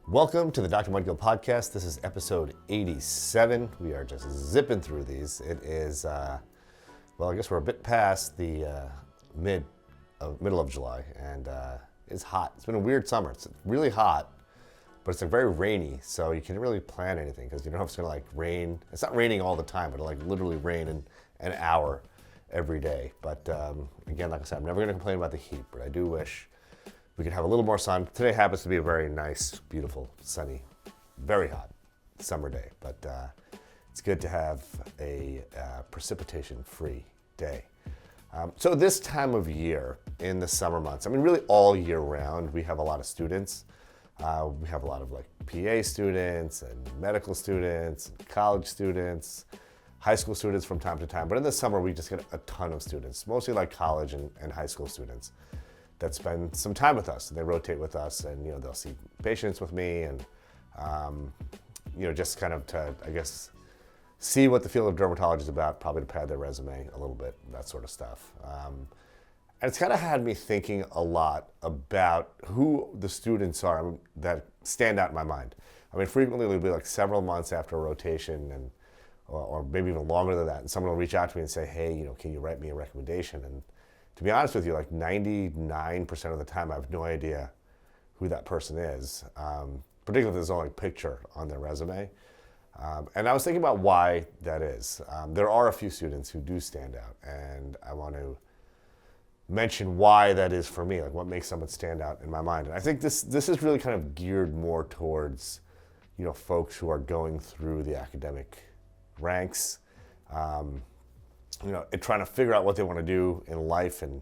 Welcome to the Dr. Mudgil podcast. This is episode 87. We are just zipping through these. It is, I guess we're a bit past the middle of July, and it's hot. It's been a weird summer. It's really hot, but it's very rainy, so you can't really plan anything because you don't know if it's going to rain. It's not raining all the time, but it'll literally rain in an hour every day. But again, like I said, I'm never going to complain about the heat, but I do wish we could have a little more sun. Today happens to be a very nice, beautiful, sunny, very hot summer day, but it's good to have a precipitation-free day. So this time of year, in the summer months, really all year round, we have a lot of students. We have a lot of PA students and medical students, and college students, high school students from time to time. But in the summer, we just get a ton of students, mostly college and high school students that spend some time with us. They rotate with us, and they'll see patients with me, and just kind of to, I guess, see what the field of dermatology is about, probably to pad their resume a little bit, that sort of stuff. And it's kind of had me thinking a lot about who the students are that stand out in my mind. Frequently it'll be several months after a rotation, and or maybe even longer than that, and someone will reach out to me and say, hey, can you write me a recommendation? And to be honest with you, 99% of the time, I have no idea who that person is, particularly if there's only a picture on their resume. And I was thinking about why that is. There are a few students who do stand out, and I want to mention why that is for me, what makes someone stand out in my mind. And I think this is really kind of geared more towards, folks who are going through the academic ranks, trying to figure out what they want to do in life, and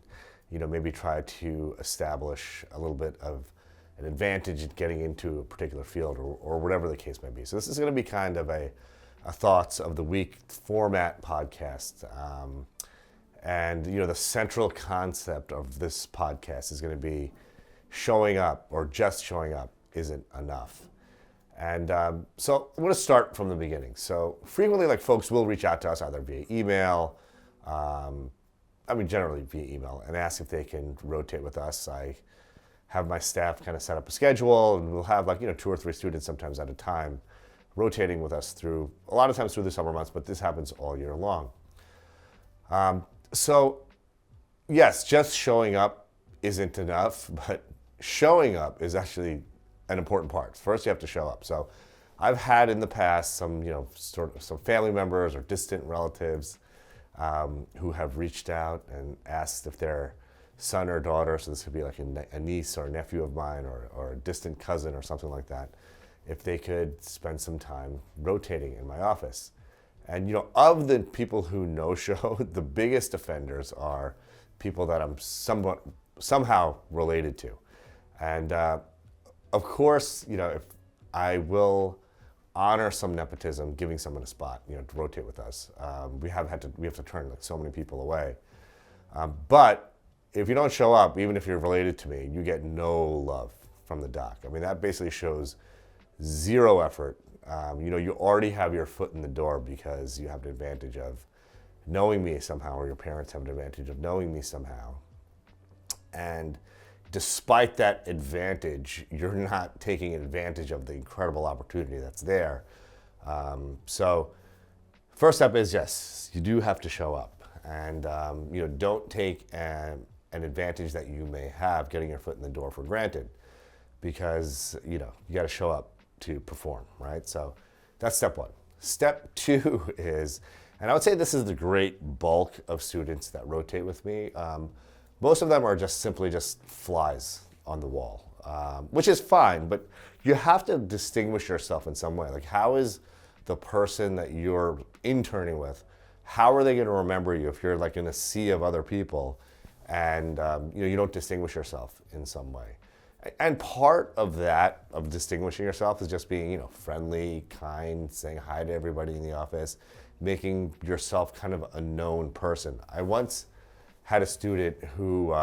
maybe try to establish a little bit of an advantage in getting into a particular field, or whatever the case may be. So this is going to be kind of a thoughts of the week format podcast, and the central concept of this podcast is going to be showing up, or just showing up isn't enough. And so I'm going to start from the beginning. So frequently, folks will reach out to us either via email, generally via email, and ask if they can rotate with us. I have my staff kind of set up a schedule, and we'll have 2 or 3 students sometimes at a time rotating with us through, a lot of times through the summer months, but this happens all year long. So yes, just showing up isn't enough, but showing up is actually an important part. First, you have to show up. So I've had in the past some, some family members or distant relatives who have reached out and asked if their son or daughter, so this could be a niece or a nephew of mine, or a distant cousin or something like that, if they could spend some time rotating in my office. And of the people who no-show, the biggest offenders are people that I'm somehow related to. And of course, if I will honor some nepotism, giving someone a spot, to rotate with us. We have to turn so many people away. But if you don't show up, even if you're related to me, you get no love from the doc. That basically shows zero effort. You already have your foot in the door because you have an advantage of knowing me somehow, or your parents have an advantage of knowing me somehow. And despite that advantage, you're not taking advantage of the incredible opportunity that's there. So first step is, yes, you do have to show up, and don't take an advantage that you may have getting your foot in the door for granted, because you got to show up to perform, right? So that's step 1. Step 2 is, and I would say this is the great bulk of students that rotate with me, most of them are simply flies on the wall, which is fine, but you have to distinguish yourself in some way. How is the person that you're interning with, how are they going to remember you if you're in a sea of other people, and you don't distinguish yourself in some way? And part of that, of distinguishing yourself, is just being friendly, kind, saying hi to everybody in the office, making yourself kind of a known person. I once had a student who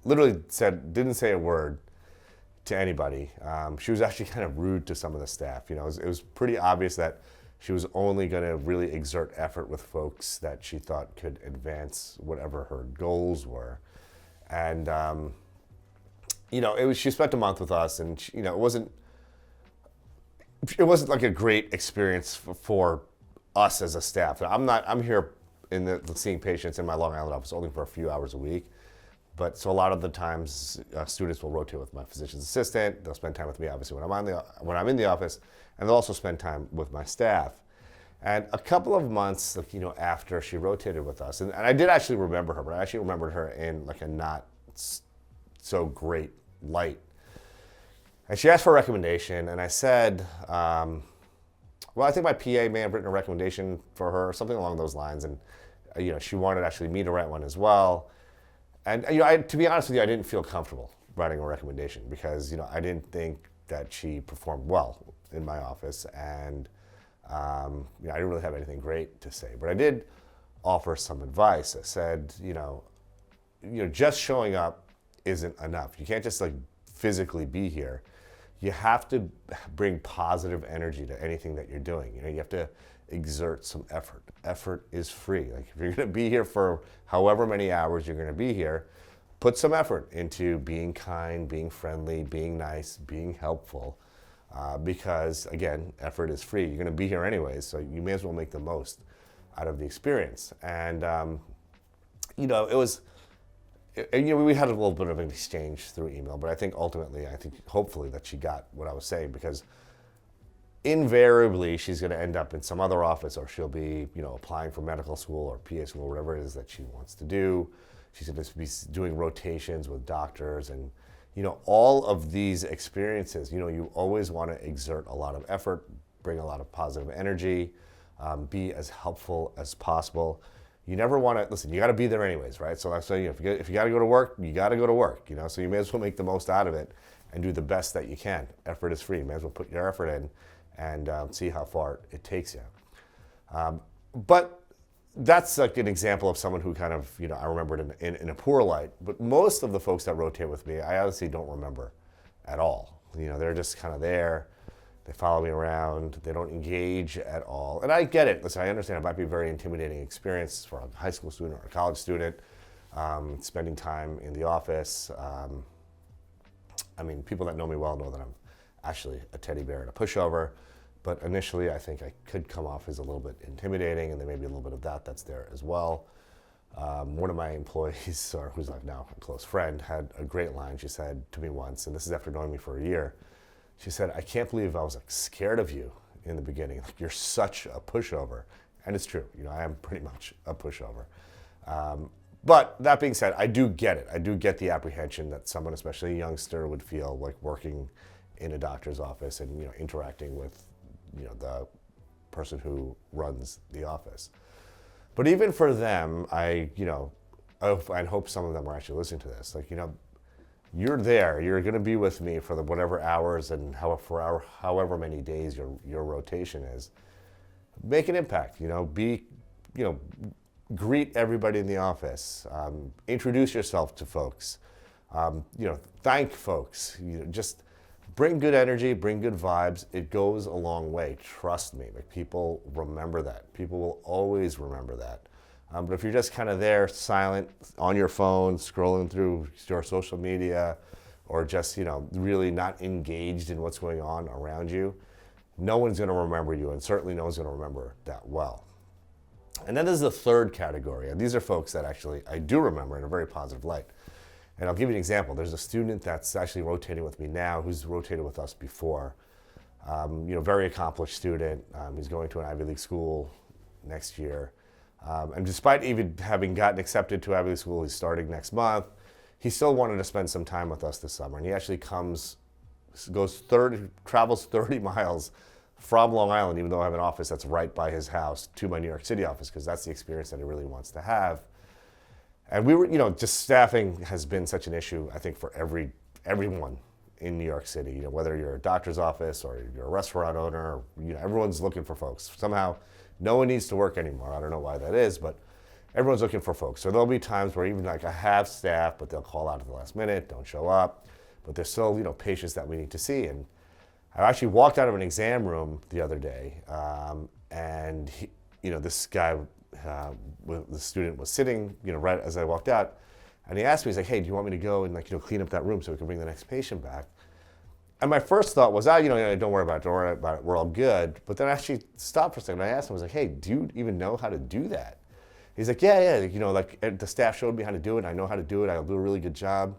literally didn't say a word to anybody. She was actually kind of rude to some of the staff. It was pretty obvious that she was only going to really exert effort with folks that she thought could advance whatever her goals were. And she spent a month with us, and it wasn't it wasn't like a great experience for us as a staff. I'm here seeing patients in my Long Island office only for a few hours a week. But so a lot of the times, students will rotate with my physician's assistant. They'll spend time with me, obviously, when I'm in the office, and they'll also spend time with my staff. And a couple of months, after she rotated with us, and I did actually remember her, but I actually remembered her in like a not so great light. And she asked for a recommendation, and I said, well, I think my PA may have written a recommendation for her, or something along those lines, and she wanted actually me to write one as well. And to be honest with you, I didn't feel comfortable writing a recommendation because I didn't think that she performed well in my office, and I didn't really have anything great to say. But I did offer some advice. I said, just showing up isn't enough. You can't just like physically be here. You have to bring positive energy to anything that you're doing. You have to exert some effort. Effort is free. Like if you're going to be here for however many hours you're going to be here, put some effort into being kind, being friendly, being nice, being helpful. Because again, effort is free. You're going to be here anyways, so you may as well make the most out of the experience. And we had a little bit of an exchange through email, but I think hopefully that she got what I was saying, because invariably she's going to end up in some other office, or she'll be, applying for medical school or PA school, whatever it is that she wants to do. She's going to be doing rotations with doctors, and all of these experiences, you always want to exert a lot of effort, bring a lot of positive energy, be as helpful as possible. You never want to, listen, you got to be there anyways, right? So if you got to go to work, you got to go to work, so you may as well make the most out of it and do the best that you can. Effort is free. You may as well put your effort in and see how far it takes you. But that's like an example of someone who kind of, I remembered in a poor light. But most of the folks that rotate with me, I honestly don't remember at all. They're just kind of there. They follow me around. They don't engage at all. And I get it. Listen, I understand it might be a very intimidating experience for a high school student or a college student, spending time in the office. People that know me well know that I'm actually a teddy bear and a pushover. But initially, I think I could come off as a little bit intimidating, and there may be a little bit of that's there as well. One of my employees, or who's like now a close friend, had a great line. She said to me once, and this is after knowing me for a year, she said, "I can't believe I was like scared of you in the beginning. Like you're such a pushover." And it's true. I am pretty much a pushover. But that being said, I do get it. I do get the apprehension that someone, especially a youngster, would feel like working in a doctor's office and interacting with the person who runs the office. But even for them, I hope some of them are actually listening to this. Like, you're there. You're going to be with me for the whatever hours and however many days your rotation is. Make an impact. Greet everybody in the office. Introduce yourself to folks. Thank folks. Just bring good energy, bring good vibes. It goes a long way. Trust me. Like people remember that. People will always remember that. But if you're just kind of there, silent, on your phone, scrolling through your social media, or just really not engaged in what's going on around you, no one's going to remember you, and certainly no one's going to remember that well. And then there's the third category, and these are folks that actually I do remember in a very positive light. And I'll give you an example. There's a student that's actually rotating with me now who's rotated with us before. Very accomplished student. He's going to an Ivy League school next year. And despite even having gotten accepted to Ivy League school, he's starting next month, he still wanted to spend some time with us this summer. And he actually travels 30 miles from Long Island, even though I have an office that's right by his house, to my New York City office, because that's the experience that he really wants to have. And we were, just staffing has been such an issue, I think, for everyone in New York City. Whether you're a doctor's office or you're a restaurant owner, everyone's looking for folks. Somehow, no one needs to work anymore. I don't know why that is, but everyone's looking for folks. So there'll be times where even like I have staff, but they'll call out at the last minute, don't show up. But there's still, patients that we need to see. And I actually walked out of an exam room the other day, and this guy, the student was sitting, right as I walked out, and he asked me, he's like, "Hey, do you want me to go and clean up that room so we can bring the next patient back?" And my first thought was, don't worry about it, don't worry about it, we're all good. But then I actually stopped for a second. I asked him, I was like, hey, do you even know how to do that? He's like, yeah, like the staff showed me how to do it. I know how to do it. I'll do a really good job.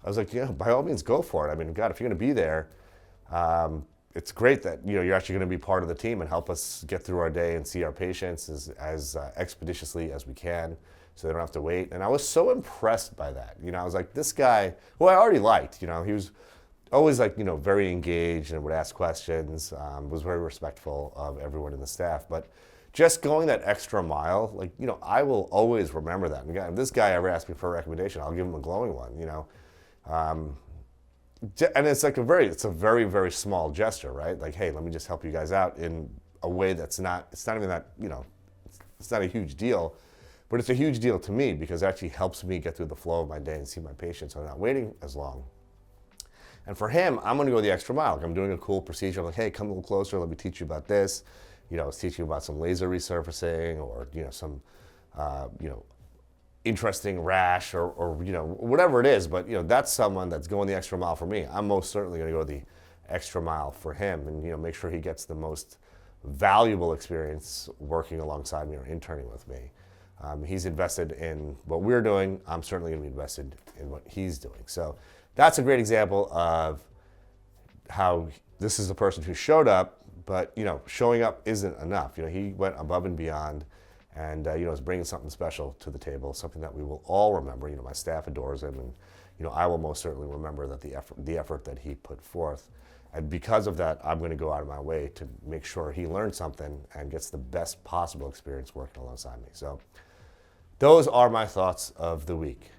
I was like, yeah, by all means, go for it. I mean, God, if you're going to be there, it's great that you're actually going to be part of the team and help us get through our day and see our patients as expeditiously as we can, so they don't have to wait. And I was so impressed by that. I was like, this guy, who I already liked. He was always like very engaged and would ask questions. Was very respectful of everyone in the staff, but just going that extra mile, like I will always remember that. And again, if this guy ever asks me for a recommendation, I'll give him a glowing one. And it's like it's a very, very small gesture, right? Like, hey, let me just help you guys out in a way it's not even that, it's not a huge deal, but it's a huge deal to me because it actually helps me get through the flow of my day and see my patients so I'm not waiting as long. And for him, I'm going to go the extra mile. Like I'm doing a cool procedure. I'm like, hey, come a little closer. Let me teach you about this. I was teaching you about some laser resurfacing or, some, interesting rash or whatever it is. But, that's someone that's going the extra mile for me. I'm most certainly going to go the extra mile for him and, make sure he gets the most valuable experience working alongside me or interning with me. He's invested in what we're doing. I'm certainly going to be invested in what he's doing. So that's a great example of how this is a person who showed up, but showing up isn't enough. He went above and beyond, and is bringing something special to the table, something that we will all remember. My staff adores him, and I will most certainly remember that the effort that he put forth. And because of that, I'm going to go out of my way to make sure he learns something and gets the best possible experience working alongside me. So those are my thoughts of the week.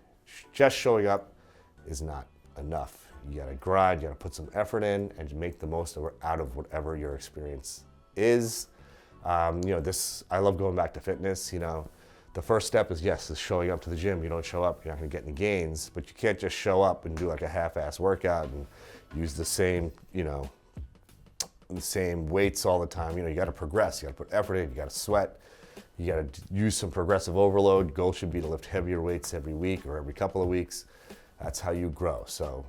Just showing up is not enough. You got to grind, you got to put some effort in and make the most out of whatever your experience is. I love going back to fitness. The first step is showing up to the gym. You don't show up, you're not going to get any gains, but you can't just show up and do like a half-ass workout and use the same weights all the time. You got to progress. You got to put effort in. You got to sweat. You got to use some progressive overload. Goal should be to lift heavier weights every week or every couple of weeks. That's how you grow. So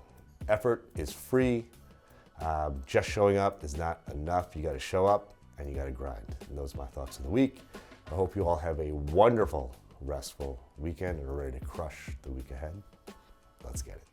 effort is free. Just showing up is not enough. You got to show up and you got to grind. And those are my thoughts of the week. I hope you all have a wonderful, restful weekend and are ready to crush the week ahead. Let's get it.